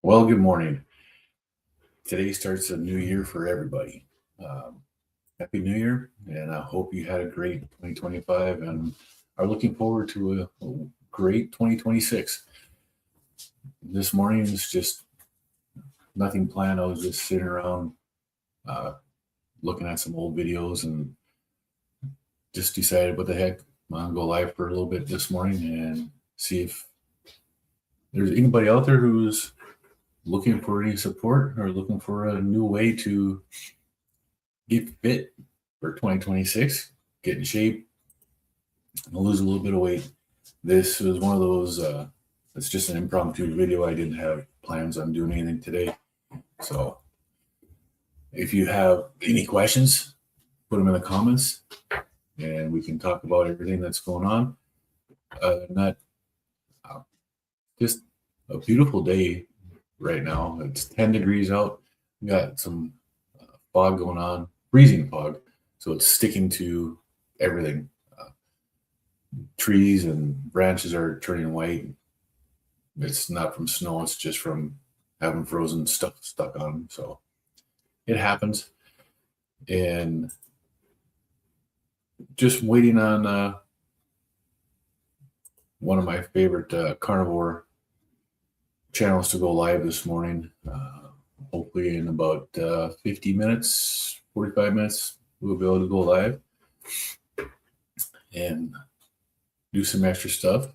Well, good morning. Today starts a new year for everybody. Happy New Year, and I hope you had a great 2025 and are looking forward to a great 2026. This morning is just nothing planned. I was just sitting around uh, looking at some old videos and just decided, what the heck, I'm going to go live for a little bit this morning and see if there's anybody out there who's looking for any support or looking for a new way to get fit for 2026, get in shape, and lose a little bit of weight. This was one of those, it's just an impromptu video. I didn't have plans on doing anything today. So if you have any questions, put them in the comments and we can talk about everything that's going on. Other than that, just a beautiful day right now. It's 10 degrees out. We got some fog going on, freezing fog. So it's sticking to everything. Trees and branches are turning white. It's not from snow. It's just from having frozen stuff stuck on them. So it happens. And just waiting on one of my favorite carnivore channels to go live this morning. Hopefully in about 50 minutes, 45 minutes, we'll be able to go live and do some extra stuff.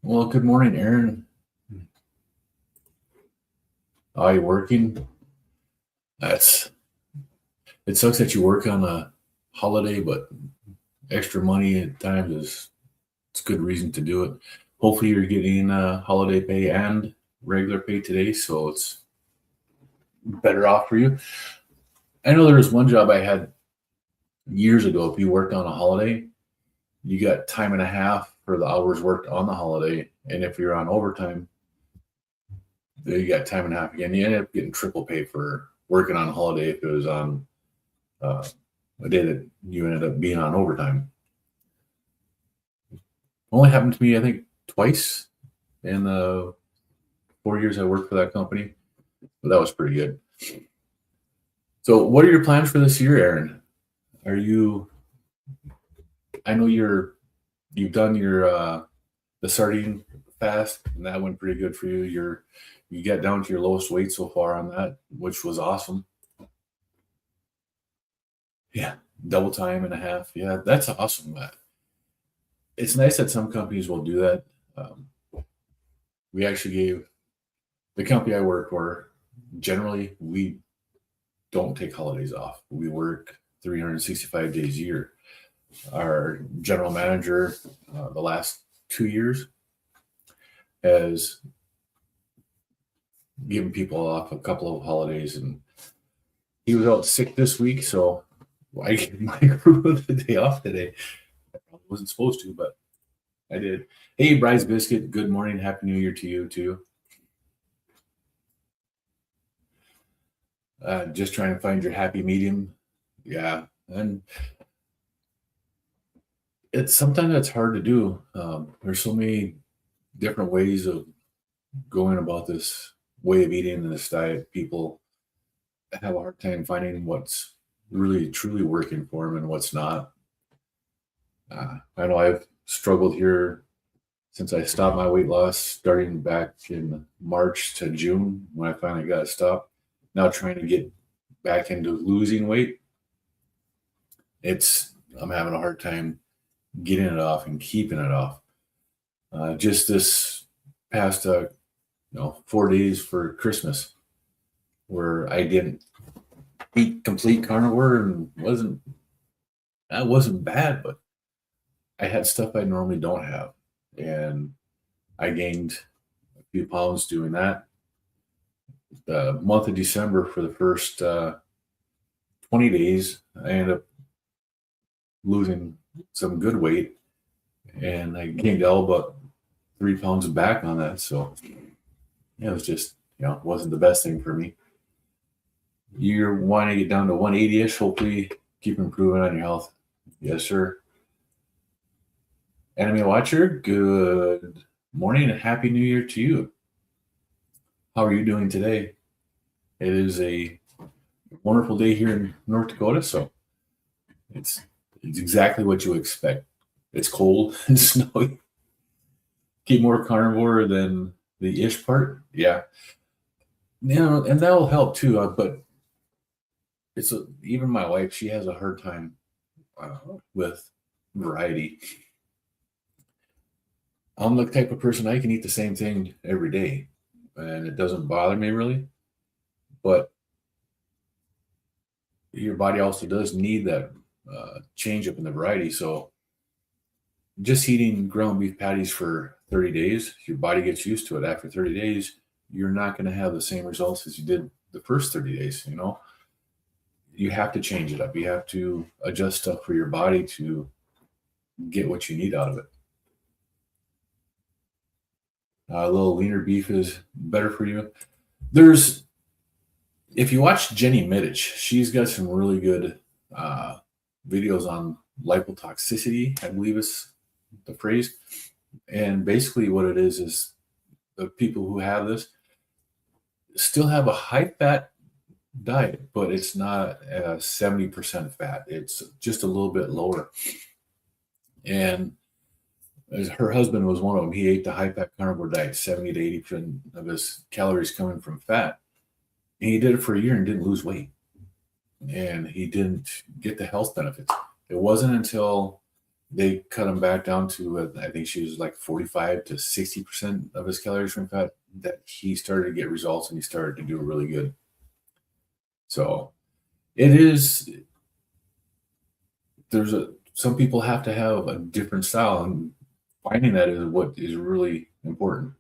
Well, good morning, Aaron. Are you working? It sucks that you work on a holiday, but extra money at times it's a good reason to do it. Hopefully you're getting holiday pay and regular pay today, so it's better off for you. I know there was one job I had years ago. If you worked on a holiday, you got time and a half for the hours worked on the holiday. And if you're on overtime, then you got time and a half again. You end up getting triple pay for working on a holiday if it was on a day that you ended up being on overtime. Only happened to me, I think, twice in the 4 years I worked for that company. But that was pretty good. So what are your plans for this year, Aaron? I know you've done your the sardine fast, and that went pretty good for you. You got down to your lowest weight so far on that, which was awesome. Yeah, double time and a half. Yeah, that's awesome. It's nice that some companies will do that. We actually gave the company I work for, generally, we don't take holidays off. We work 365 days a year. Our general manager, the last 2 years, has given people off a couple of holidays, and he was out sick this week, so I gave my crew the day off today. I probably wasn't supposed to, but I did. Hey, Bryce Biscuit, good morning. Happy New Year to you, too. Just trying to find your happy medium. Yeah, and sometimes it's hard to do. There's so many different ways of going about this way of eating and this diet. People have a hard time finding what's really truly working for them and what's not. I know I've struggled here since I stopped my weight loss, starting back in March to June when I finally got it stopped. Now trying to get back into losing weight. I'm having a hard time getting it off and keeping it off. Just this past 4 days for Christmas, where I didn't eat complete carnivore and that wasn't bad, but I had stuff I normally don't have, and I gained a few pounds doing that. The month of December, for the first 20 days, I ended up losing some good weight, and I gained all but 3 pounds back on that. So it was just, wasn't the best thing for me. You're wanting to get down to 180-ish, hopefully keep improving on your health. Yes, sir. Enemy Watcher, good morning and Happy New Year to you. How are you doing today? It is a wonderful day here in North Dakota, so it's it's exactly what you expect. It's cold and snowy. Keep more carnivore than the ish part, yeah. And that'll help too. But even my wife, she has a hard time with variety. I'm the type of person I can eat the same thing every day, and it doesn't bother me really. But your body also does need that change up in the variety. So just eating ground beef patties for 30 days, your body gets used to it. After 30 days, you're not going to have the same results as you did the first 30 days. You have to change it up. You have to adjust stuff for your body to get what you need out of it. A little leaner beef is better for you. There's, if you watch Jenny Middich, she's got some really good uh, videos on lipotoxicity, I believe is the phrase. And basically, what it is the people who have this still have a high fat diet, but it's not 70% fat. It's just a little bit lower. And her husband was one of them. He ate the high fat carnivore diet, 70 to 80% of his calories coming from fat. And he did it for a year and didn't lose weight. And he didn't get the health benefits. It wasn't until they cut him back down to, I think she was like 45 to 60% of his calories from fat, that he started to get results and he started to do really good. So it is, some people have to have a different style, and finding that is what is really important.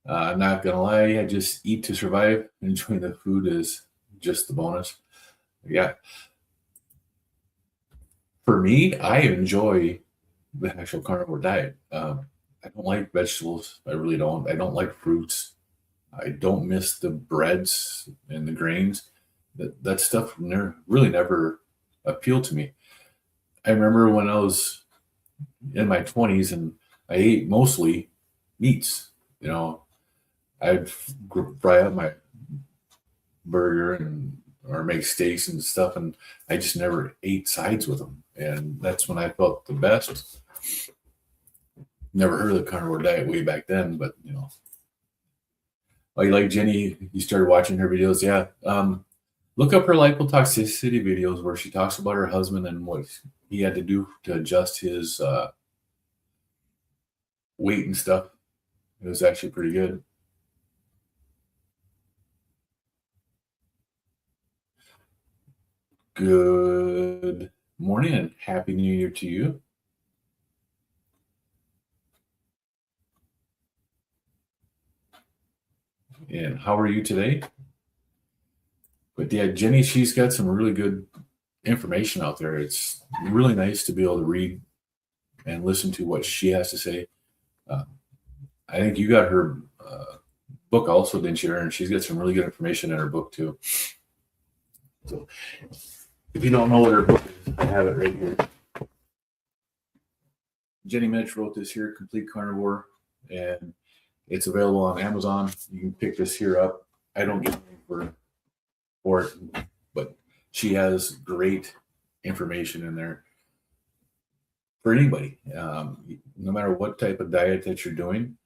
I'm not gonna lie, I just eat to survive. Enjoying the food is just the bonus. Yeah, for me, I enjoy the actual carnivore diet. I don't like vegetables. I really don't. I don't like fruits. I don't miss the breads and the grains. That stuff really never appealed to me. I remember when I was in my 20s and I ate mostly meats. You know, I'd fry up my burger and or make steaks and stuff, and I just never ate sides with them. And that's when I felt the best. Never heard of the carnivore diet way back then, but like Jenny, you started watching her videos. Yeah, look up her lipotoxicity videos where she talks about her husband and what he had to do to adjust his weight and stuff. It was actually pretty good. Good morning and happy new year to you. And how are you today? But yeah, Jenny, she's got some really good information out there. It's really nice to be able to read and listen to what she has to say. Uh, I think you got her book also, didn't you, Erin? She's got some really good information in her book too. So if you don't know what her book is, I have it right here. Jenny Mitch wrote this here, Complete Carnivore, and it's available on Amazon. You can pick this here up. I don't get anything for it, but she has great information in there for anybody. No matter what type of diet that you're doing,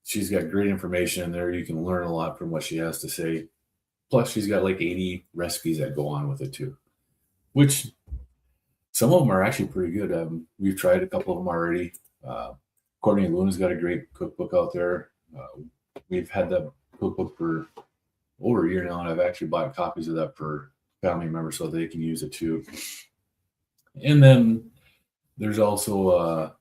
she's got great information in there. You can learn a lot from what she has to say. Plus, she's got like 80 recipes that go on with it too, which some of them are actually pretty good. We've tried a couple of them already. Courtney Luna's got a great cookbook out there. We've had that cookbook for over a year now, and I've actually bought copies of that for family members so they can use it too. And then there's also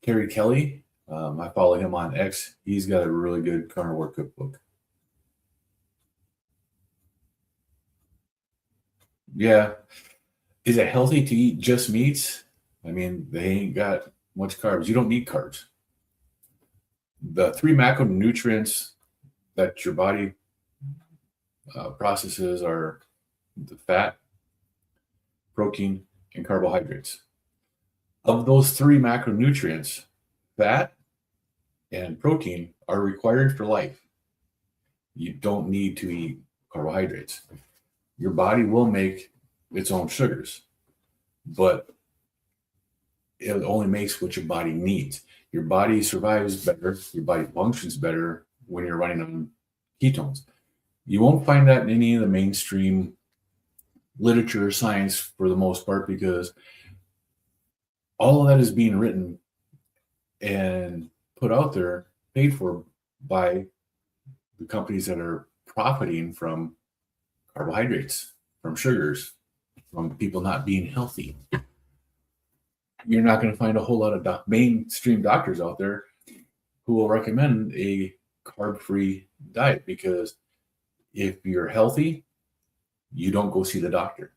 Kerry Kelly. I follow him on X. He's got a really good carnivore cookbook. Yeah. Is it healthy to eat just meats? I mean, they ain't got much carbs. You don't need carbs. The three macronutrients that your body processes are the fat, protein, and carbohydrates. Of those three macronutrients, fat and protein are required for life. You don't need to eat carbohydrates. Your body will make its own sugars, but it only makes what your body needs. Your body survives better, your body functions better when you're running on ketones. You won't find that in any of the mainstream literature or science for the most part, because all of that is being written and put out there, paid for by the companies that are profiting from carbohydrates, from sugars, from people not being healthy. You're not going to find a whole lot of mainstream doctors out there who will recommend a carb-free diet, because if you're healthy, you don't go see the doctor.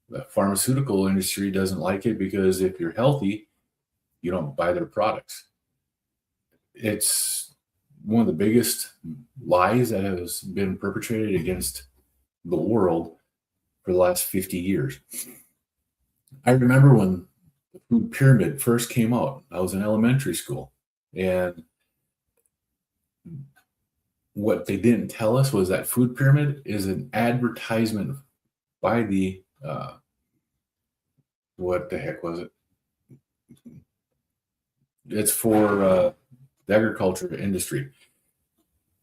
The pharmaceutical industry doesn't like it, because if you're healthy, you don't buy their products. It's one of the biggest lies that has been perpetrated against the world for the last 50 years. I remember when the food pyramid first came out. I was in elementary school, and what they didn't tell us was that food pyramid is an advertisement by the what the heck was it? It's for the agriculture industry.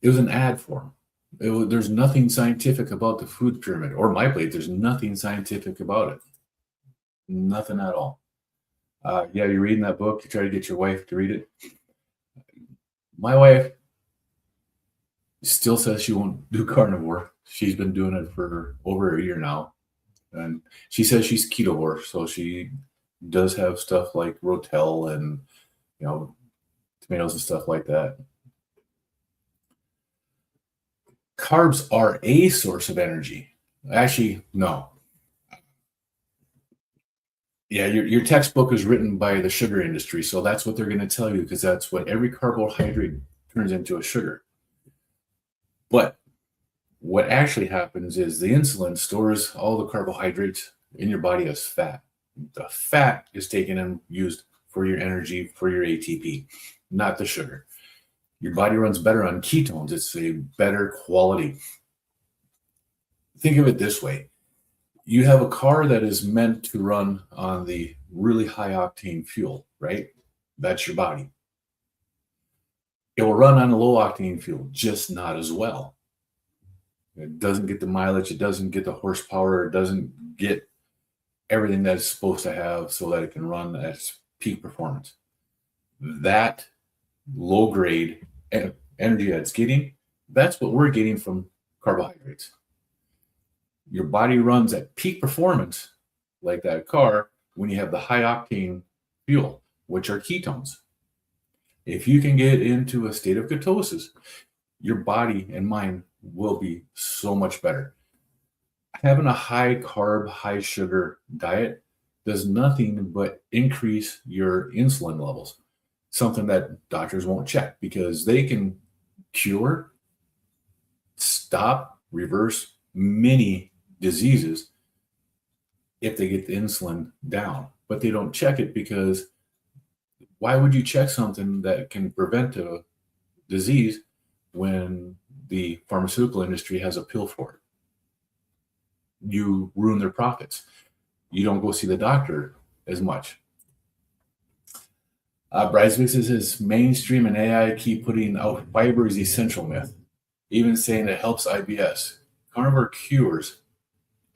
It was an ad for them. There's nothing scientific about the food pyramid or my plate. There's nothing scientific about it. Nothing at all. Yeah, you're reading that book. You try to get your wife to read it. My wife still says she won't do carnivore. She's been doing it for over a year now. And she says she's ketovore, so she does have stuff like Rotel and, tomatoes and stuff like that. Carbs are a source of energy. Actually, no. Yeah, your textbook is written by the sugar industry, so that's what they're going to tell you, because that's what every carbohydrate turns into a sugar. But what actually happens is the insulin stores all the carbohydrates in your body as fat. The fat is taken and used for your energy, for your ATP, not the sugar. Your body runs better on ketones. It's a better quality. Think of it this way. You have a car that is meant to run on the really high octane fuel, right? That's your body. It will run on a low octane fuel, just not as well. It doesn't get the mileage, it doesn't get the horsepower, it doesn't get everything that it's supposed to have so that it can run at its peak performance. That low grade energy that it's getting, that's what we're getting from carbohydrates. Your body runs at peak performance like that car when you have the high octane fuel, which are ketones. If you can get into a state of ketosis, your body and mind will be so much better. Having a high carb, high sugar diet does nothing but increase your insulin levels, something that doctors won't check, because they can cure, stop, reverse many diseases if they get the insulin down. But they don't check it, because why would you check something that can prevent a disease when the pharmaceutical industry has a pill for it? You ruin their profits. You don't go see the doctor as much. Bryce says mainstream and AI keep putting out fiber is essential myth, even saying it helps IBS. Carnivore cures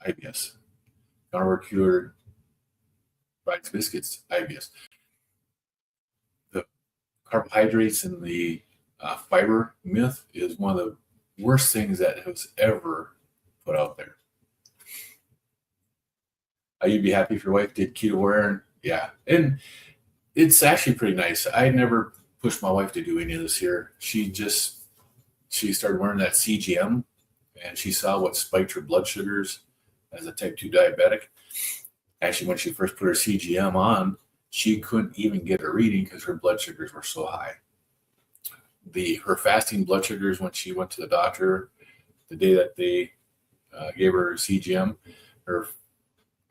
IBS. Carnivore cured Bryce Biscuits IBS. The carbohydrates and the fiber myth is one of the worst things that has ever put out there. You'd be happy if your wife did keto, and yeah, and it's actually pretty nice. I never pushed my wife to do any of this here. She started wearing that CGM, and she saw what spiked her blood sugars as a type 2 diabetic. Actually, when she first put her CGM on, she couldn't even get a reading because her blood sugars were so high. Her fasting blood sugars, when she went to the doctor the day that they gave her CGM, or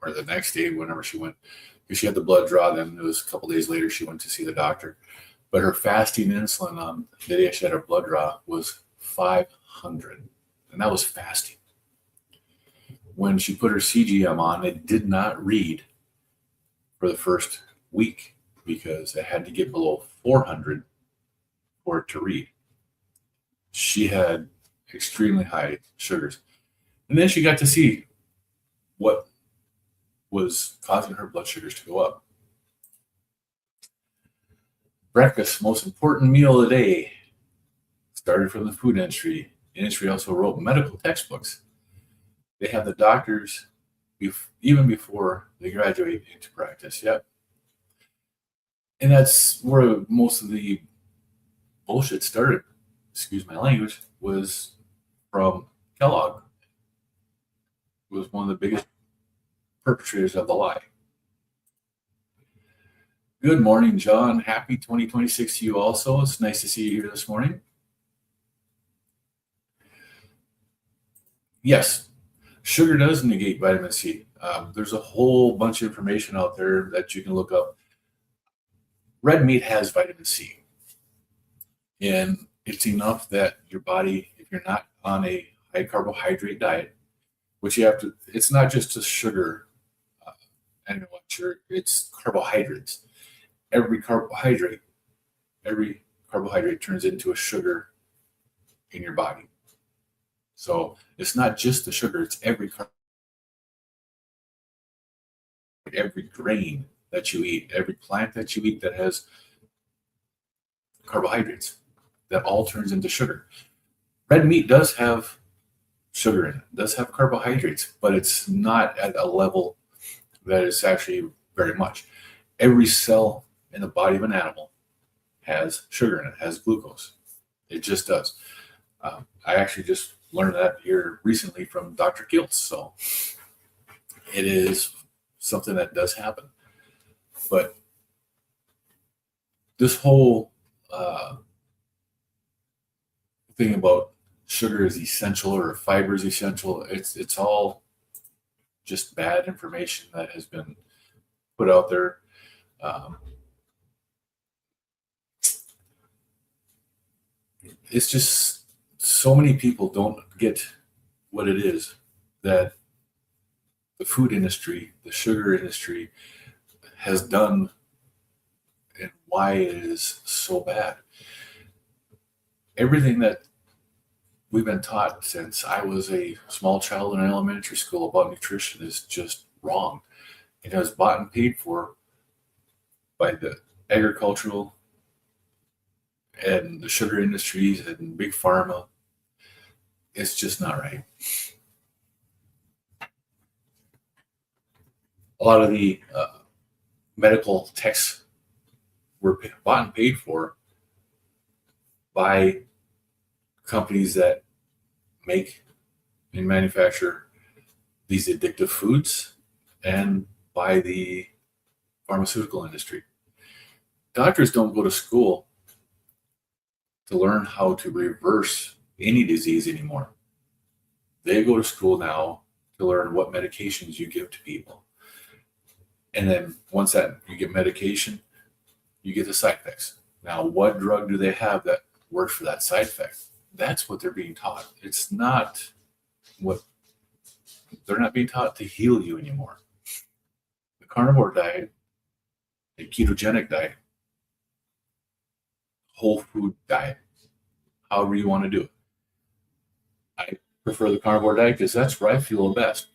the next day, whenever she went, because she had the blood draw, then it was a couple days later she went to see the doctor. but her fasting insulin on the day she had her blood draw was 500, and that was fasting. When she put her CGM on, it did not read for the first week because it had to get below 400 for it to read. She had extremely high sugars. And then she got to see what was causing her blood sugars to go up. Breakfast, most important meal of the day, started from the food industry. The industry also wrote medical textbooks. They have the doctors even before they graduate into practice. Yep. And that's where most of the bullshit started, excuse my language, was from Kellogg. It was one of the biggest perpetrators of the lie. Good morning, John. Happy 2026 to you also. It's nice to see you here this morning. Yes, sugar does negate vitamin C. There's a whole bunch of information out there that you can look up. Red meat has vitamin C, and it's enough that your body, if you're not on a high carbohydrate diet, which you have to, it's not just a sugar and it's carbohydrates. Every carbohydrate turns into a sugar in your body. So it's not just the sugar, it's every grain that you eat, every plant that you eat that has carbohydrates, that all turns into sugar. Red meat does have sugar in it, does have carbohydrates, but it's not at a level that is actually very much. Every cell in the body of an animal has sugar in it, has glucose. It just does. I actually just learned that here recently from Dr. Kiltz. So it is something that does happen. But this whole thing about sugar is essential or fiber is essential, it's all just bad information that has been put out there. It's just so many people don't get what it is that the food industry, the sugar industry has done and why it is so bad. Everything that we've been taught since I was a small child in elementary school about nutrition is just wrong. It was bought and paid for by the agricultural and the sugar industries and big pharma. It's just not right. A lot of the medical texts were bought and paid for by companies that make and manufacture these addictive foods and by the pharmaceutical industry. Doctors don't go to school to learn how to reverse any disease anymore. They go to school now to learn what medications you give to people. And then once that you get medication, you get the side effects. Now, what drug do they have that works for that side effect? That's what they're being taught. It's not what they're not being taught to heal you anymore. The carnivore diet, the ketogenic diet, whole food diet, however you want to do it. I prefer the carnivore diet because that's where I feel the best.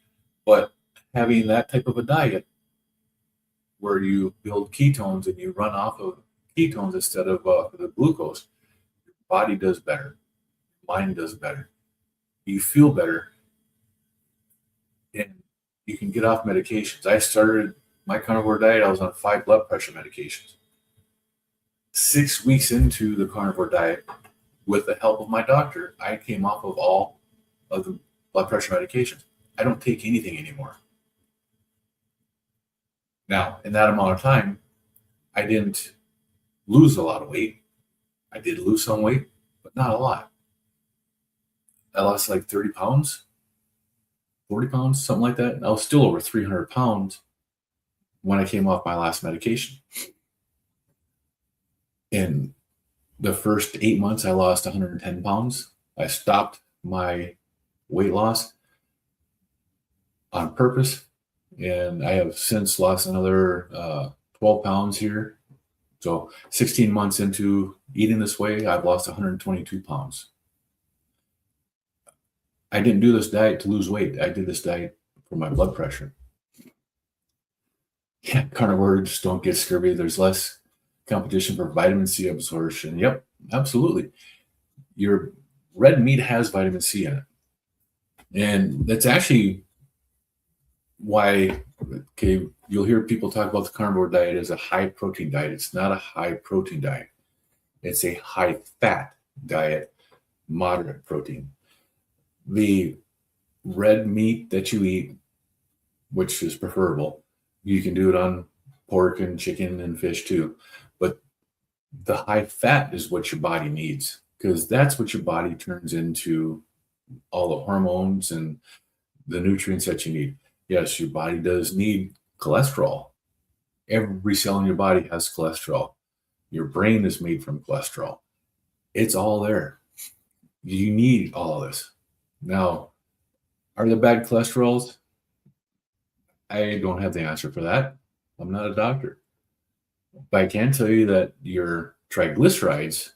But having that type of a diet where you build ketones and you run off of ketones instead of the glucose, your body does better, mind does better, you feel better, and you can get off medications. I started my carnivore diet, I was on 5 blood pressure medications. 6 weeks into the carnivore diet, with the help of my doctor, I came off of all of the blood pressure medications. I don't take anything anymore. Now, in that amount of time, I didn't lose a lot of weight. I did lose some weight, but not a lot. I lost like 30 pounds, 40 pounds, something like that. And I was still over 300 pounds when I came off my last medication. And The first 8 months, I lost 110 pounds. I stopped my weight loss on purpose, and I have since lost another 12 pounds here. So 16 months into eating this way, I've lost 122 pounds. I didn't do this diet to lose weight. I did this diet for my blood pressure. Yeah, carnivores don't get scurvy. There's less competition for vitamin C absorption. Yep, absolutely. Your red meat has vitamin C in it. And that's actually why, okay, you'll hear people talk about the carnivore diet as a high protein diet. It's not a high protein diet. It's a high fat diet, moderate protein. The red meat that you eat, which is preferable, you can do it on pork and chicken and fish too. But the high fat is what your body needs, because that's what your body turns into all the hormones and the nutrients that you need. Yes, your body does need cholesterol. Every cell in your body has cholesterol. Your brain is made from cholesterol. It's all there. You need all of this. Now, are there bad cholesterols? I don't have the answer for that. I'm not a doctor. But I can tell you that your triglycerides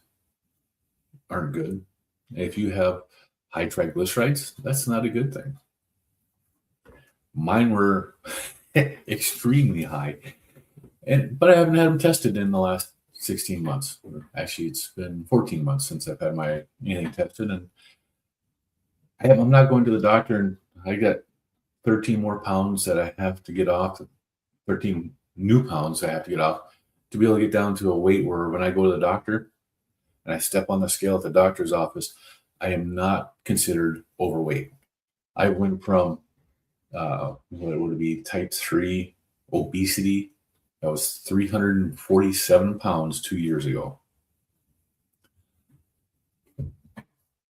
aren't good. If you have high triglycerides, that's not a good thing. Mine were extremely high, but I haven't had them tested in the last 16 months. Actually, it's been 14 months since I've had my anything tested, and I'm not going to the doctor, and I got 13 more pounds that I have to get off, 13 new pounds I have to get off to be able to get down to a weight where when I go to the doctor and I step on the scale at the doctor's office, I am not considered overweight. I went from what would it be, type 3 obesity. I was 347 pounds 2 years ago.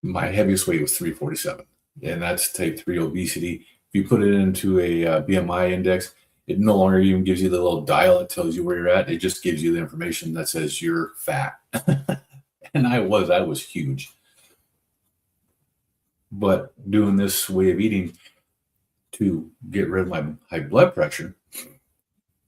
My heaviest weight was 347, and that's type 3 obesity. If you put it into a BMI index, it no longer even gives you the little dial that tells you where you're at. It just gives you the information that says you're fat. And I was huge. But doing this way of eating to get rid of my high blood pressure,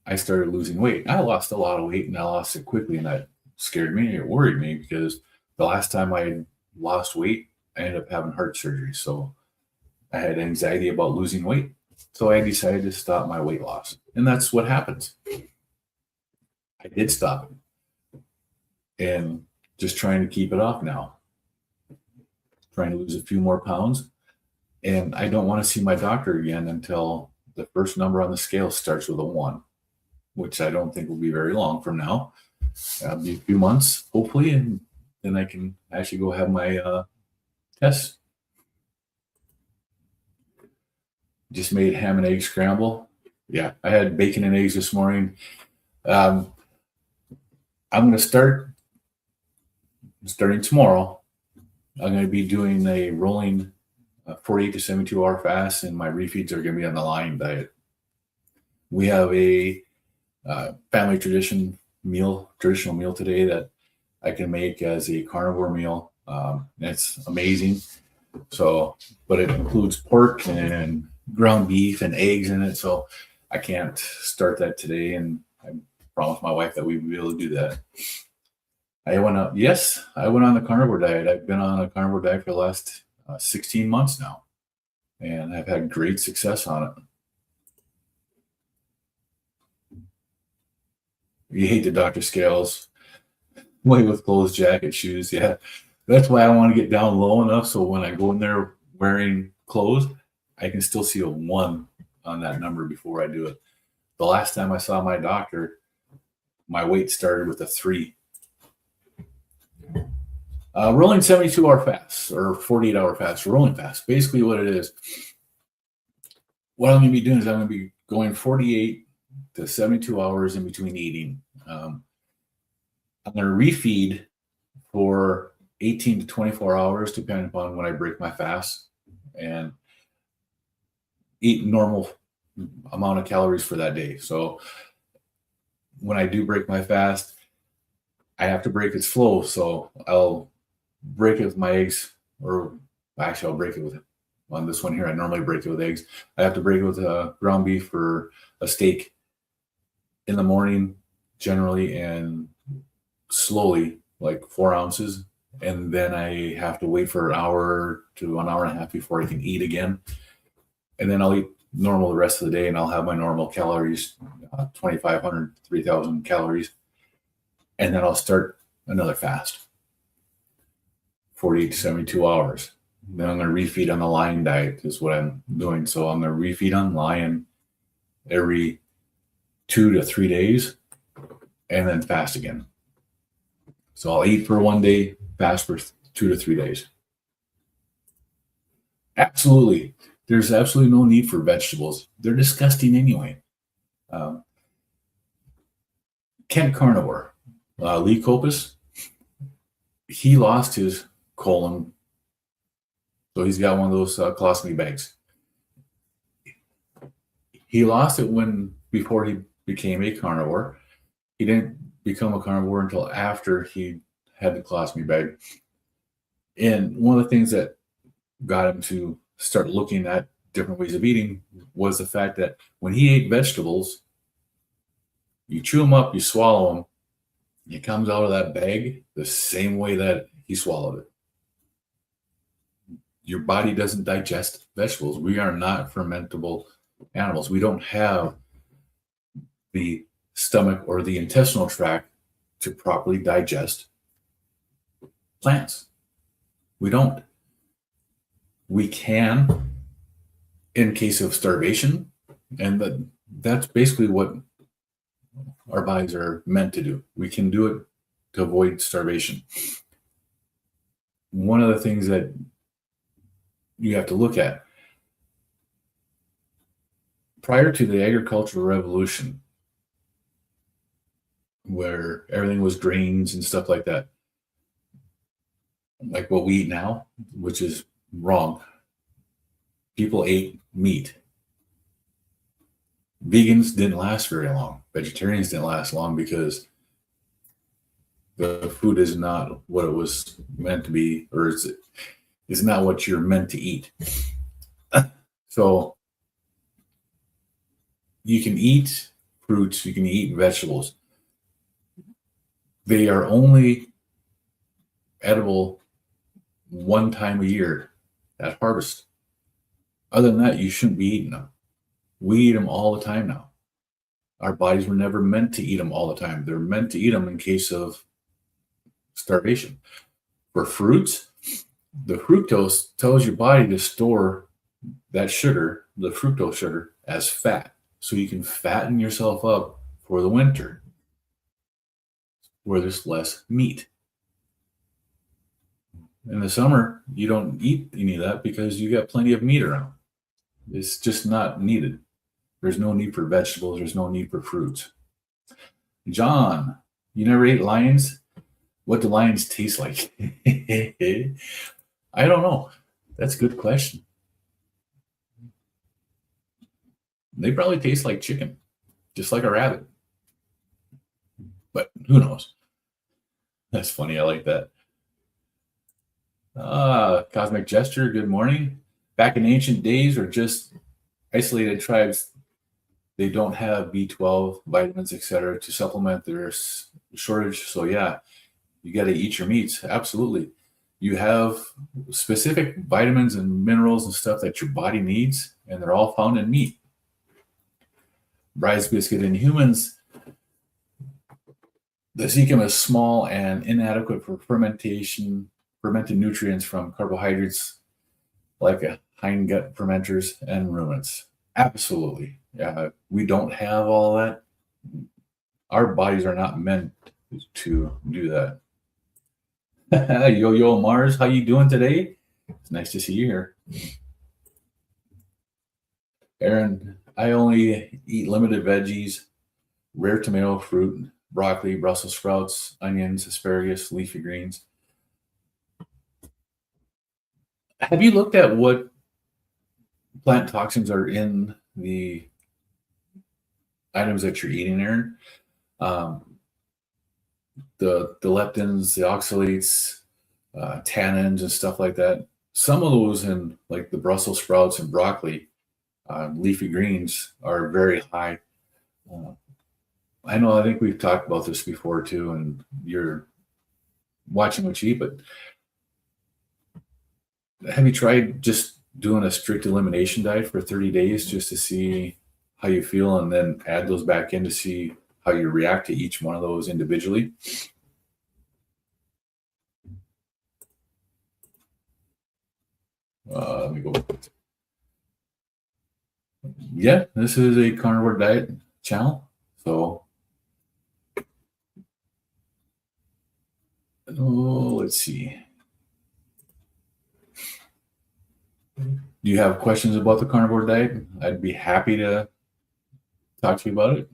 I started losing weight. I lost a lot of weight, and I lost it quickly, and that scared me. It worried me because the last time I lost weight, I ended up having heart surgery. So I had anxiety about losing weight. So I decided to stop my weight loss. And that's what happens. I did stop it. And just trying to keep it off now. Trying to lose a few more pounds. And I don't want to see my doctor again until the first number on the scale starts with a 1, which I don't think will be very long from now. It'll be a few months, hopefully, and then I can actually go have my test. Just made ham and egg scramble. Yeah, I had bacon and eggs this morning. I'm going to starting tomorrow. I'm going to be doing a rolling 48 to 72 hour fast, and my refeeds are going to be on the Lion diet. We have a family traditional meal today that I can make as a carnivore meal. It's amazing. So, but it includes pork and ground beef and eggs in it. So I can't start that today, and I promised my wife that we would be able to do that. I went on the carnivore diet. I've been on a carnivore diet for the last 16 months now, and I've had great success on it. You hate the Dr. Scales, way with clothes, jacket, shoes. Yeah, that's why I want to get down low enough so when I go in there wearing clothes, I can still see a 1 on that number before I do it. The last time I saw my doctor, my weight started with a 3. Rolling 72-hour fast or 48-hour fast, rolling fast. Basically what it is, what I'm going to be doing is I'm going to be going 48 to 72 hours in between eating. I'm going to refeed for 18 to 24 hours, depending upon when I break my fast, and eat normal amount of calories for that day. So when I do break my fast, I have to break it slow. So I'll break it with my eggs, or actually, I'll break it with on this one here. I normally break it with eggs. I have to break it with ground beef or a steak in the morning, generally, and slowly, like 4 ounces. And then I have to wait for an hour to an hour and a half before I can eat again. And then I'll eat normal the rest of the day, and I'll have my normal calories, 2,500, 3,000 calories. And then I'll start another fast, 48 to 72 hours. Then I'm going to refeed on the lion diet is what I'm doing. So I'm going to refeed on lion every 2 to 3 days and then fast again. So I'll eat for 1 day, fast for 2 to 3 days. Absolutely. There's absolutely no need for vegetables. They're disgusting anyway. Kent Carnivore, Lee Copus, he lost his colon. So he's got one of those colostomy bags. He lost it before he became a carnivore. He didn't become a carnivore until after he had the colostomy bag. And one of the things that got him to start looking at different ways of eating was the fact that when he ate vegetables, you chew them up, you swallow them, it comes out of that bag the same way that he swallowed it. Your body doesn't digest vegetables. We are not fermentable animals. We don't have the stomach or the intestinal tract to properly digest plants. We don't. We can in case of starvation, and that's basically what our bodies are meant to do. We can do it to avoid starvation. One of the things that you have to look at, prior to the agricultural revolution, where everything was grains and stuff like that, like what we eat now, which is wrong. People ate meat. Vegans didn't last very long. Vegetarians didn't last long because the food is not what it was meant to be, or is not what you're meant to eat. So you can eat fruits, you can eat vegetables. They are only edible one time a year at harvest. Other than that, you shouldn't be eating them. We eat them all the time now. Our bodies were never meant to eat them all the time. They're meant to eat them in case of starvation. For fruits, the fructose tells your body to store that sugar, the fructose sugar, as fat. So you can fatten yourself up for the winter where there's less meat. In the summer, you don't eat any of that because you got plenty of meat around. It's just not needed. There's no need for vegetables. There's no need for fruits. John, you never ate lions? What do lions taste like? I don't know. That's a good question. They probably taste like chicken, just like a rabbit. But who knows? That's funny. I like that. Cosmic Gesture, good morning. Back in ancient days, or just isolated tribes, they don't have B12, vitamins, etc., to supplement their shortage. So yeah, you got to eat your meats. Absolutely. You have specific vitamins and minerals and stuff that your body needs, and they're all found in meat. Bryce biscuit in humans, the cecum is small and inadequate for fermented nutrients from carbohydrates like hindgut fermenters and ruminants. Absolutely. We don't have all that. Our bodies are not meant to do that. Yo Mars, how you doing today? It's nice to see you here. Aaron, I only eat limited veggies, rare tomato, fruit, broccoli, Brussels sprouts, onions, asparagus, leafy greens. Have you looked at what plant toxins are in the items that you're eating, Aaron? the leptins, the oxalates, tannins, and stuff like that. Some of those in like the Brussels sprouts and broccoli, leafy greens are very high. Uh, I know. I think we've talked about this before too, and you're watching what you eat. But have you tried just doing a strict elimination diet for 30 days just to see how you feel, and then add those back in to see how you react to each one of those individually? Let me go. Yeah, this is a carnivore diet channel. So, let's see. Do you have questions about the carnivore diet? I'd be happy to talk to you about it.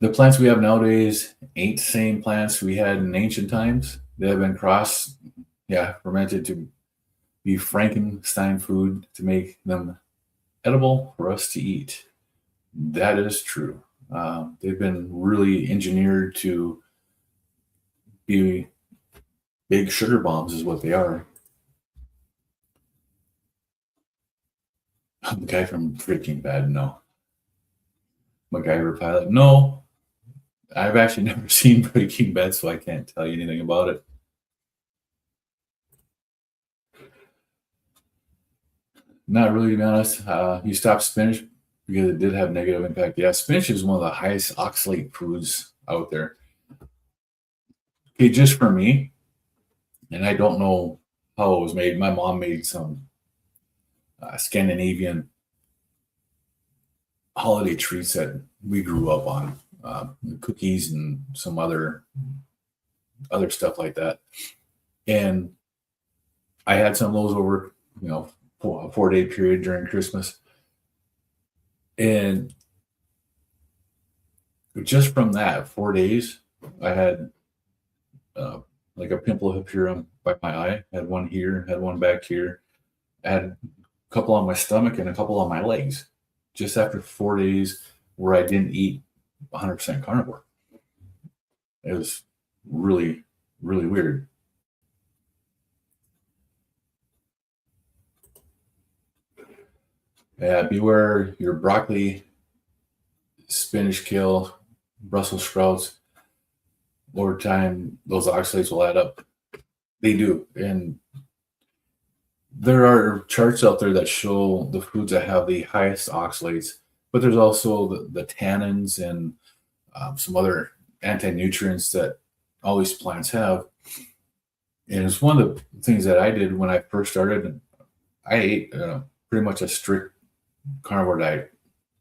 The plants we have nowadays ain't the same plants we had in ancient times. They have been fermented to be Frankenstein food to make them edible for us to eat. That is true. They've been really engineered to be big sugar bombs, is what they are. The guy from Breaking Bad, no. MacGyver pilot, no. I've actually never seen Breaking Bad, so I can't tell you anything about it. Not really, to be honest. You stopped spinach because it did have negative impact. Yeah, spinach is one of the highest oxalate foods out there. Okay, just for me, and I don't know how it was made. My mom made some Scandinavian holiday treats that we grew up on, cookies and some other stuff like that. And I had some of those over, for a 4-day period during Christmas, and just from that 4 days, I had uh, like a pimple up here by my eye. Had one here, had one back here. I had a couple on my stomach and a couple on my legs. Just after 4 days where I didn't eat 100% carnivore. It was really, really weird. Yeah, beware your broccoli, spinach, kale, Brussels sprouts. Over time, those oxalates will add up. They do. And there are charts out there that show the foods that have the highest oxalates, but there's also the tannins and some other anti-nutrients that all these plants have. And it's one of the things that I did when I first started. I ate pretty much a strict carnivore diet,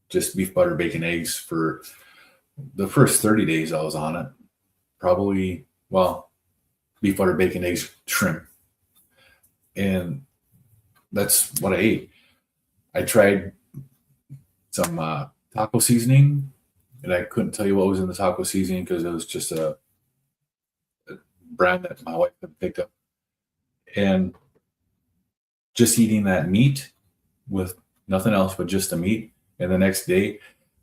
just beef, butter, bacon, eggs for the first 30 days I was on it. Probably, well, beef, butter, bacon, eggs, shrimp. And that's what I ate. I tried some taco seasoning, and I couldn't tell you what was in the taco seasoning because it was just a brand that my wife had picked up. And just eating that meat with nothing else but just the meat. And the next day,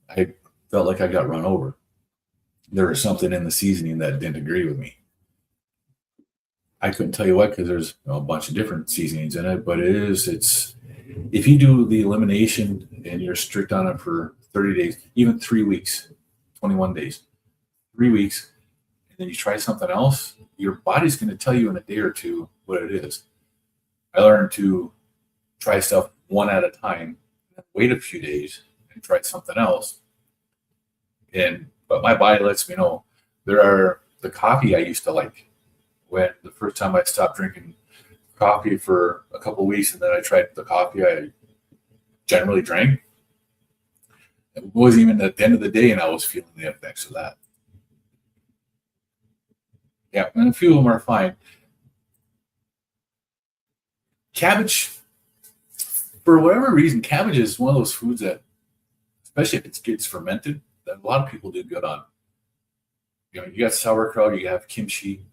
I felt like I got run over. There was something in the seasoning that didn't agree with me. I couldn't tell you what because there's a bunch of different seasonings in it, but it's if you do the elimination and you're strict on it for 30 days, even 3 weeks, 21 days, 3 weeks, and then you try something else, your body's going to tell you in a day or two what it is. I learned to try stuff one at a time, wait a few days, and try something else. But my body lets me know. There are the coffee I used to like. When the first time I stopped drinking coffee for a couple of weeks, and then I tried the coffee I generally drank, it wasn't even at the end of the day, and I was feeling the effects of that. Yeah, and a few of them are fine. Cabbage, for whatever reason, cabbage is one of those foods that, especially if it gets fermented, that a lot of people do good on. You got sauerkraut, you have kimchi,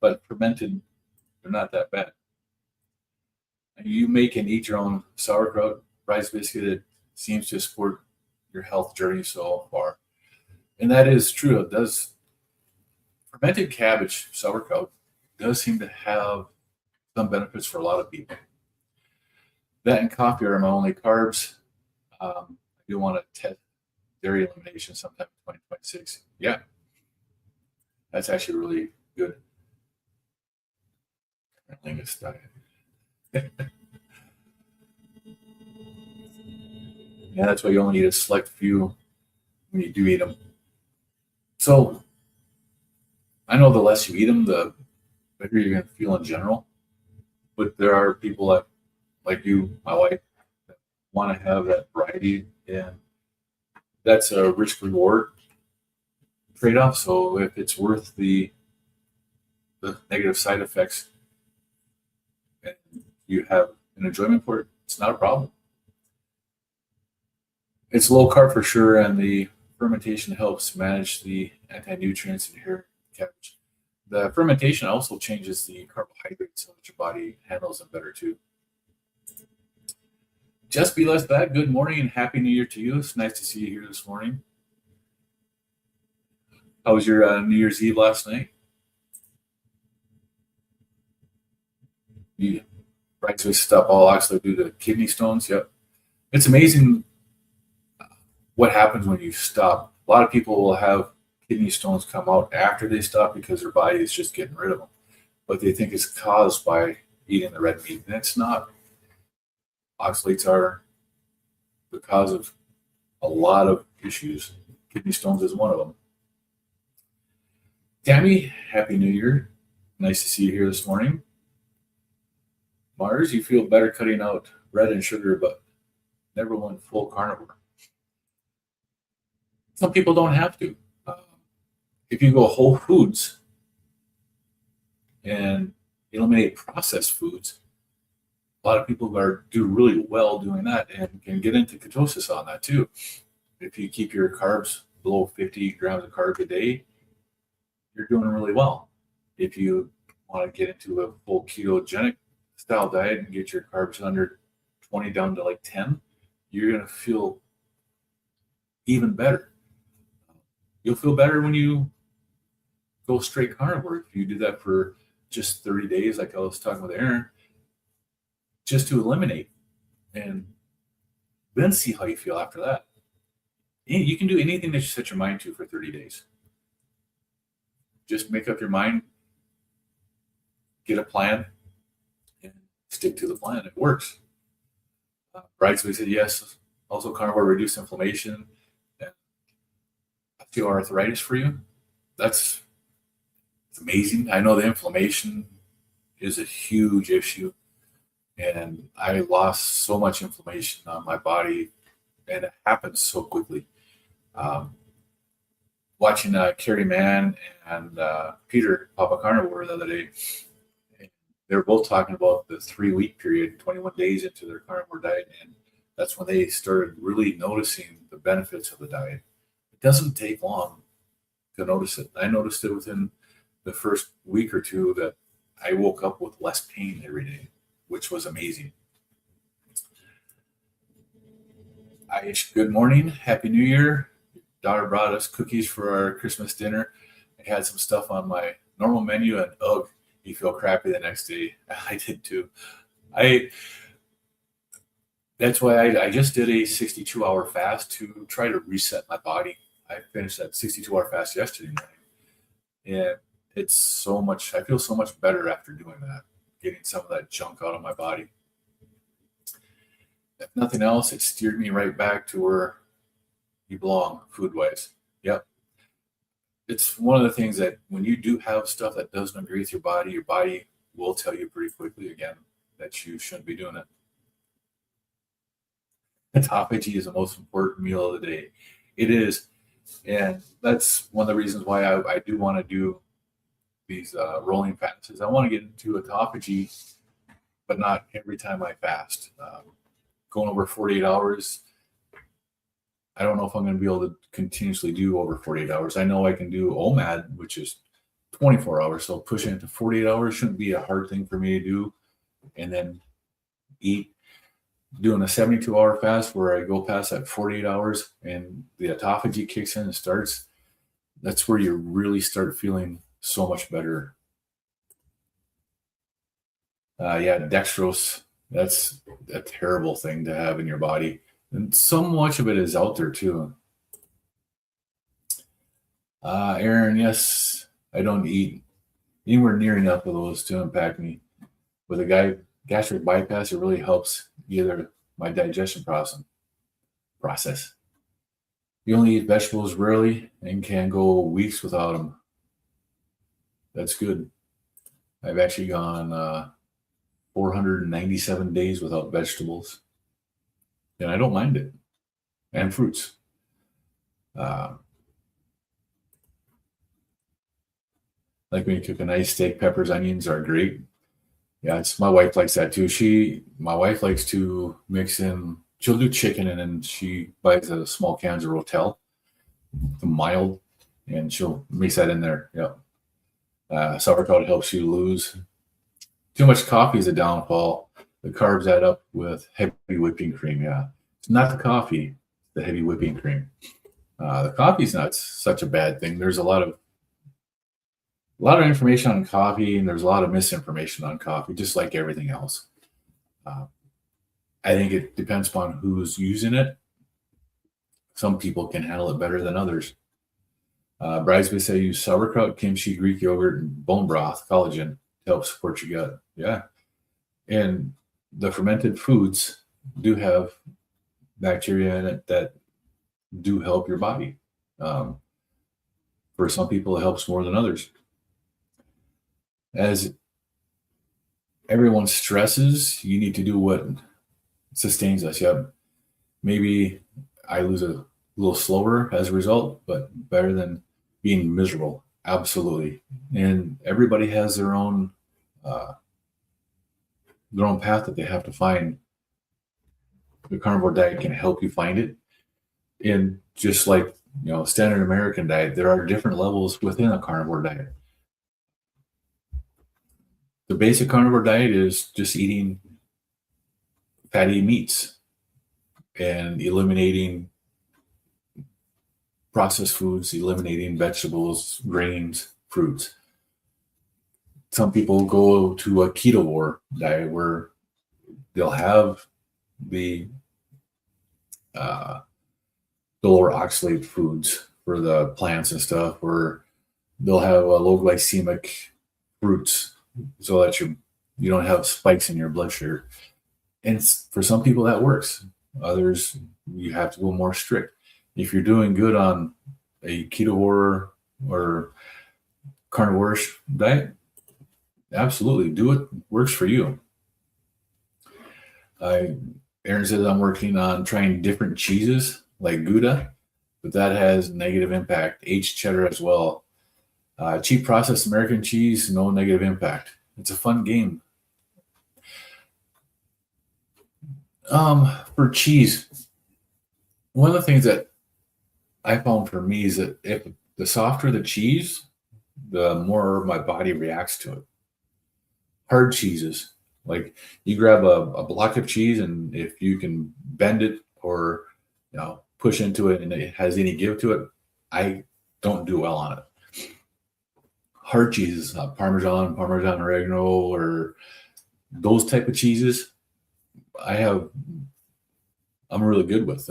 but fermented, they're not that bad. And you make and eat your own sauerkraut rice biscuit. It seems to support your health journey so far. And that is true. It does. Fermented cabbage, sauerkraut, does seem to have some benefits for a lot of people. That and coffee are my only carbs. I do want to test dairy elimination sometime in 2026. Yeah, that's actually really good. Lingus diet. Yeah, that's why you only eat a select few when you do eat them. So I know the less you eat them, the better you're going to feel in general. But there are people that, like you, my wife, that want to have that variety, and that's a risk reward trade off. So if it's worth the negative side effects and you have an enjoyment for it, it's not a problem. It's low carb for sure, and the fermentation helps manage the anti nutrients inherent in cabbage. The fermentation also changes the carbohydrates so that your body handles them better too. Just be less bad. Good morning and happy New Year to you. It's nice to see you here this morning. How was your New Year's Eve last night? You right with stuff all actually due to kidney stones. Yep. It's amazing what happens when you stop. A lot of people will have kidney stones come out after they stop because their body is just getting rid of them, but they think it's caused by eating the red meat, and it's not. Oxalates are the cause of a lot of issues. Kidney stones is one of them. Tammy, happy New Year. Nice to see you here this morning. Mars, you feel better cutting out bread and sugar, but never went full carnivore. Some people don't have to. If you go whole foods and eliminate processed foods, a lot of people do really well doing that and can get into ketosis on that too. If you keep your carbs below 50 grams of carbs a day, you're doing really well. If you want to get into a full ketogenic style diet and get your carbs under 20 down to like 10, you're going to feel even better. You'll feel better when you go straight carnivore. If you do that for just 30 days, like I was talking with Aaron, just to eliminate, and then see how you feel after that. You can do anything that you set your mind to for 30 days. Just make up your mind, get a plan, and stick to the plan. It works. Right, so we said yes. Also, carnivore reduce inflammation and osteoarthritis for you. It's amazing. I know the inflammation is a huge issue, and I lost so much inflammation on my body, and it happens so quickly. Watching Carrie Mann and Peter Papa Carnivore the other day, they were both talking about the 3-week period, 21 days into their carnivore diet, and that's when they started really noticing the benefits of the diet. It doesn't take long to notice it. I noticed it within the first week or two that I woke up with less pain every day, which was amazing. Aish, good morning. Happy New Year. Your daughter brought us cookies for our Christmas dinner. I had some stuff on my normal menu, and you feel crappy the next day. I did too. That's why I just did a 62-hour fast to try to reset my body. I finished that 62-hour fast yesterday morning, and it's so much. I feel so much better after doing that, getting some of that junk out of my body. If nothing else, it steered me right back to where you belong, food-wise. Yep. It's one of the things that when you do have stuff that doesn't agree with your body will tell you pretty quickly again that you shouldn't be doing it. Autophagy is the most important meal of the day. It is. And that's one of the reasons why I do want to do these rolling fasts. I want to get into autophagy, but not every time I fast. Going over 48 hours, I don't know if I'm going to be able to continuously do over 48 hours. I know I can do OMAD, which is 24 hours. So pushing it to 48 hours shouldn't be a hard thing for me to do, and then eat. doing a 72-hour fast where I go past that 48 hours and the autophagy kicks in and starts, that's where you really start feeling so much better. Yeah, dextrose, that's a terrible thing to have in your body. And so much of it is out there too. Aaron, yes, I don't eat anywhere near enough of those to impact me. With a gastric bypass, it really helps either my digestion process. You only eat vegetables rarely and can go weeks without them. That's good. I've actually gone 497 days without vegetables, and I don't mind it. And fruits. Uh, like when you cook a nice steak, peppers, onions are great. Yeah, it's my wife likes that too. My wife likes to mix in. She'll do chicken, and then she buys a small cans of Rotel, the mild, and she'll mix that in there. Yeah, sauerkraut helps you lose. Too much coffee is a downfall. The carbs add up with heavy whipping cream. Yeah, it's not the coffee, the heavy whipping cream. The coffee's not such a bad thing. There's a lot of information on coffee, and there's a lot of misinformation on coffee, just like everything else. Uh, I think it depends upon who's using it. Some people can handle it better than others. Bridesmaids say use sauerkraut, kimchi, Greek yogurt, and bone broth, collagen to help support your gut. Yeah. And the fermented foods do have bacteria in it that do help your body. For some people, it helps more than others. As everyone stresses, you need to do what sustains us. Yeah. Maybe I lose a little slower as a result, but better than being miserable. Absolutely. And everybody has their own path that they have to find. The carnivore diet can help you find it. And just like standard American diet, there are different levels within a carnivore diet. The basic carnivore diet is just eating fatty meats and eliminating processed foods, eliminating vegetables, grains, fruits. Some people go to a ketovore diet where they'll have the lower oxalate foods for the plants and stuff, or they'll have low glycemic fruits so that you don't have spikes in your blood sugar. And for some people that works. Others, you have to go more strict. If you're doing good on a ketovore or carnivore diet, absolutely do it. Works for you. Aaron says I'm working on trying different cheeses like Gouda, but that has negative impact. Aged cheddar as well. Cheap processed American cheese, no negative impact. It's a fun game. For cheese, one of the things that I found for me is that if the softer the cheese, the more my body reacts to it. Hard cheeses, like you grab a block of cheese, and if you can bend it or push into it and it has any give to it, I don't do well on it. Hard cheeses, Parmesan oregano, or those type of cheeses, I'm really good with.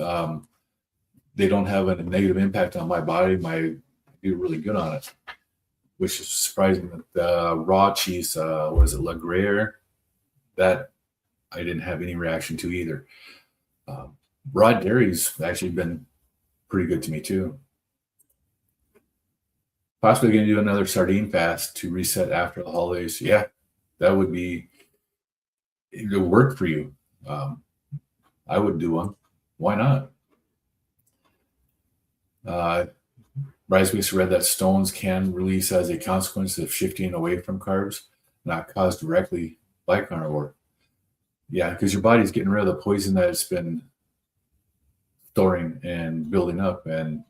They don't have a negative impact on my body. I do really good on it, which is surprising. That the raw cheese, was it La Gruyere, that I didn't have any reaction to either. Raw dairy's actually been pretty good to me too. Possibly going to do another sardine fast to reset after the holidays. Yeah, that would be, it would work for you. I would do one. Why not? Bridesmaids read that stones can release as a consequence of shifting away from carbs, not caused directly by carnivore. Yeah, because your body's getting rid of the poison that it's been storing and building up. And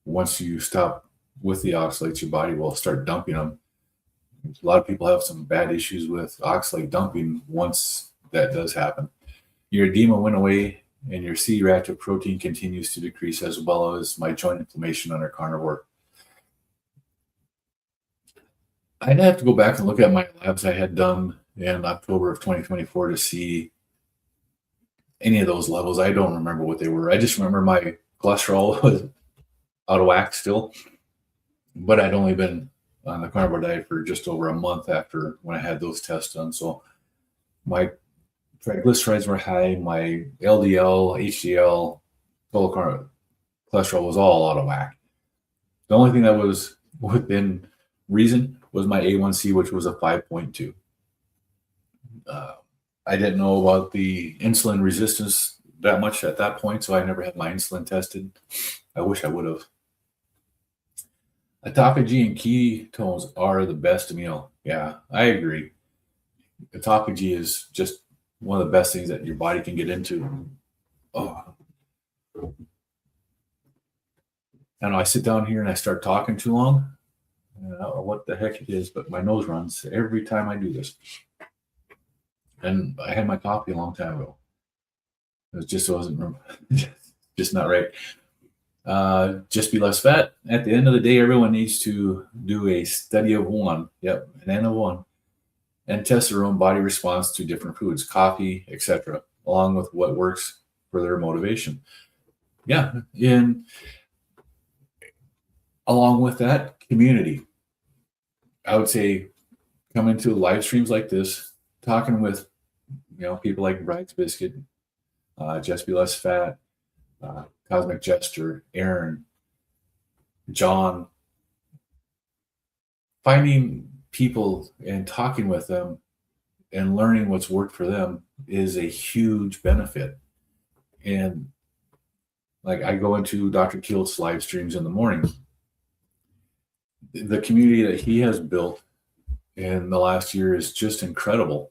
once you stop with the oxalates, your body will start dumping them. A lot of people have some bad issues with oxalate dumping once that does happen. Your edema went away and your C-reactive protein continues to decrease, as well as my joint inflammation under carnivore. I'd have to go back and look at my labs I had done in October of 2024 to see any of those levels. I don't remember what they were. I just remember my cholesterol was out of whack still, but I'd only been on the carnivore diet for just over a month after when I had those tests done. So my triglycerides were high, my LDL, HDL, total cholesterol was all out of whack. The only thing that was within reason was my A1C, which was a 5.2. I didn't know about the insulin resistance that much at that point, so I never had my insulin tested. I wish I would have. Autophagy and ketones are the best meal. Yeah, I agree. Autophagy is just one of the best things that your body can get into. Oh, I know I sit down here and I start talking too long. I don't know what the heck it is, but my nose runs every time I do this. And I had my coffee a long time ago. It just wasn't just not right. Just be less fat. At the end of the day, everyone needs to do a study of one. Yep, an N of one, and test their own body response to different foods, coffee, etc., along with what works for their motivation. Yeah, and along with that, community. I would say come into live streams like this, talking with people like Bride's Biscuit, Just Be Less Fat, Cosmic Jester, Aaron, John, finding people and talking with them and learning what's worked for them is a huge benefit. And like I go into Dr. Keel's live streams in the morning. The community that he has built in the last year is just incredible.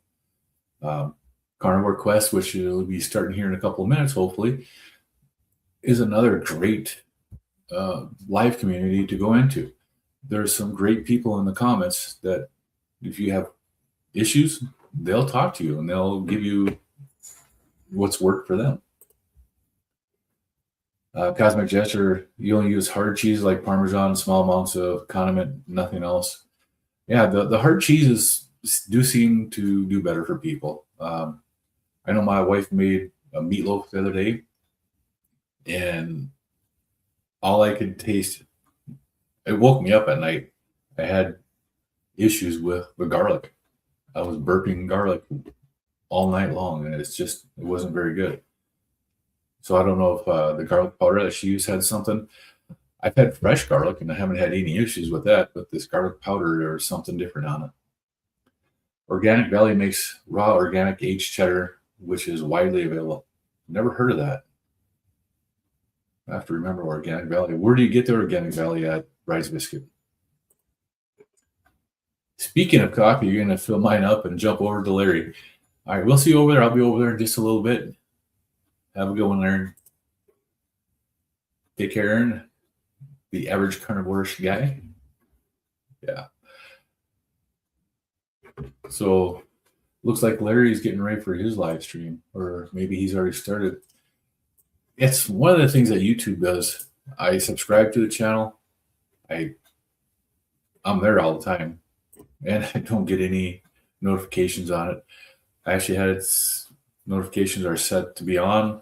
Carnivore Quest, which will be starting here in a couple of minutes, hopefully, is another great live community to go into. There's some great people in the comments that if you have issues, they'll talk to you and they'll give you what's worked for them. Cosmic Gesture, you only use hard cheese like Parmesan, small amounts of condiment, nothing else. Yeah, the hard cheeses do seem to do better for people. I know my wife made a meatloaf the other day, and all I could taste, it woke me up at night. I had issues with the garlic. I was burping garlic all night long, and it wasn't very good. So I don't know if the garlic powder that she used had something. I've had fresh garlic, and I haven't had any issues with that, but this garlic powder, there's something different on it. Organic Valley makes raw organic aged cheddar, which is widely available. Never heard of that. I have to remember Organic Valley. Where do you get the Organic Valley at, Rice Biscuit? Speaking of coffee, you're going to fill mine up and jump over to Larry. All right, we'll see you over there. I'll be over there in just a little bit. Have a good one, Larry. Take care, Aaron. The average carnivore guy. Yeah. So looks like Larry's getting ready for his live stream, or maybe he's already started. It's one of the things that YouTube does. I subscribe to the channel. I'm there all the time, and I don't get any notifications on it. I actually had its notifications are set to be on,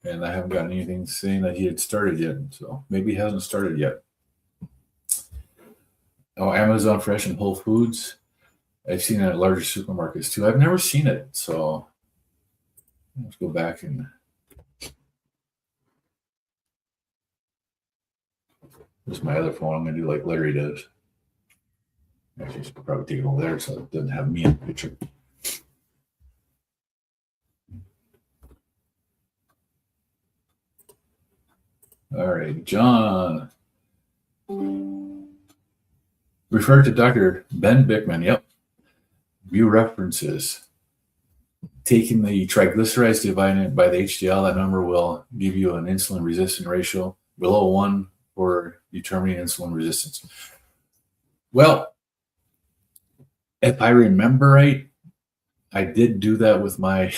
and I haven't gotten anything saying that he had started yet. So maybe he hasn't started yet. Oh, Amazon Fresh and Whole Foods. I've seen it at larger supermarkets too. I've never seen it, so let's go back and this is my other phone. I'm gonna do like Larry does. Actually, I should probably take it over there so it doesn't have me in the picture. All right, John. Refer to Dr. Ben Bickman. Yep. View references. Taking the triglycerides divided by the HDL, that number will give you an insulin resistance ratio below 1 for determining insulin resistance. Well, if I remember right, I did do that with my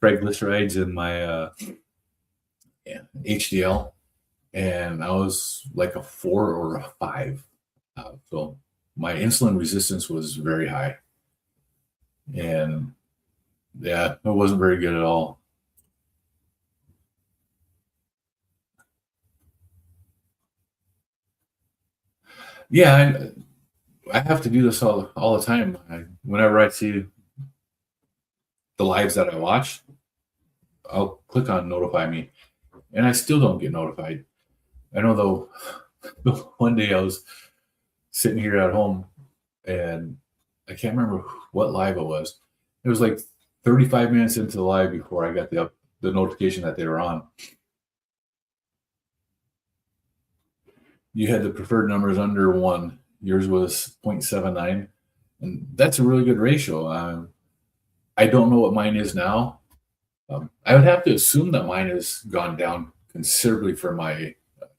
triglycerides in my HDL, and I was like a 4 or a 5. So my insulin resistance was very high, and yeah, it wasn't very good at all. Yeah, I have to do this all the time. Whenever I see the lives that I watch, I'll click on notify me, and I still don't get notified. I know though, one day I was sitting here at home, and I can't remember what live it was. It was like 35 minutes into the live before I got the notification that they were on. You had the preferred numbers under 1. Yours was 0.79, and that's a really good ratio. I don't know what mine is now. I would have to assume that mine has gone down considerably for my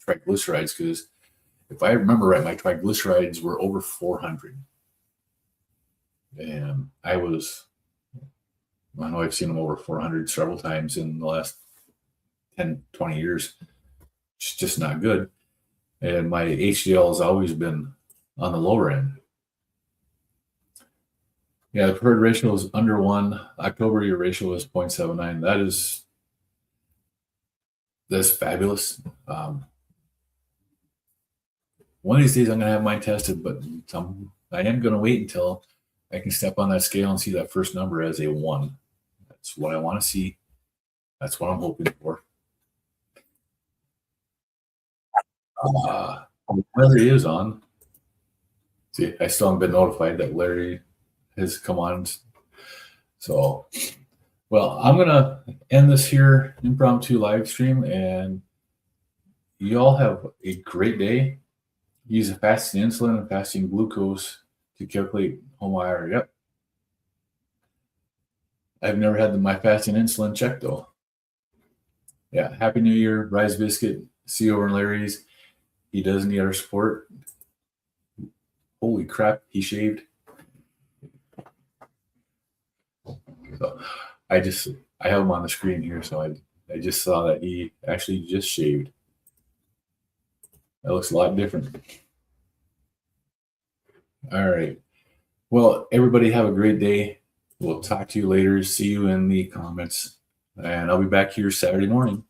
triglycerides, because if I remember right, my triglycerides were over 400. And I know I've seen them over 400 several times in the last 10, 20 years. It's just not good. And my HDL has always been on the lower end. Yeah, the preferred ratio is under 1. October, your ratio is 0.79. That's fabulous. One of these days I'm going to have mine tested, but I am going to wait until I can step on that scale and see that first number as a 1. That's what I want to see. That's what I'm hoping for. Larry is on. See, I still haven't been notified that Larry has come on. So, well, I'm going to end this here impromptu live stream, and you all have a great day. Use a fasting insulin and fasting glucose to calculate home IR. Yep. I've never had my fasting insulin checked though. Yeah. Happy New Year, Rise Biscuit. See you over in Larry's. He does need our support. Holy crap, he shaved. So I have him on the screen here, so I just saw that he actually just shaved. That looks a lot different. All right. Well, everybody have a great day. We'll talk to you later. See you in the comments. And I'll be back here Saturday morning.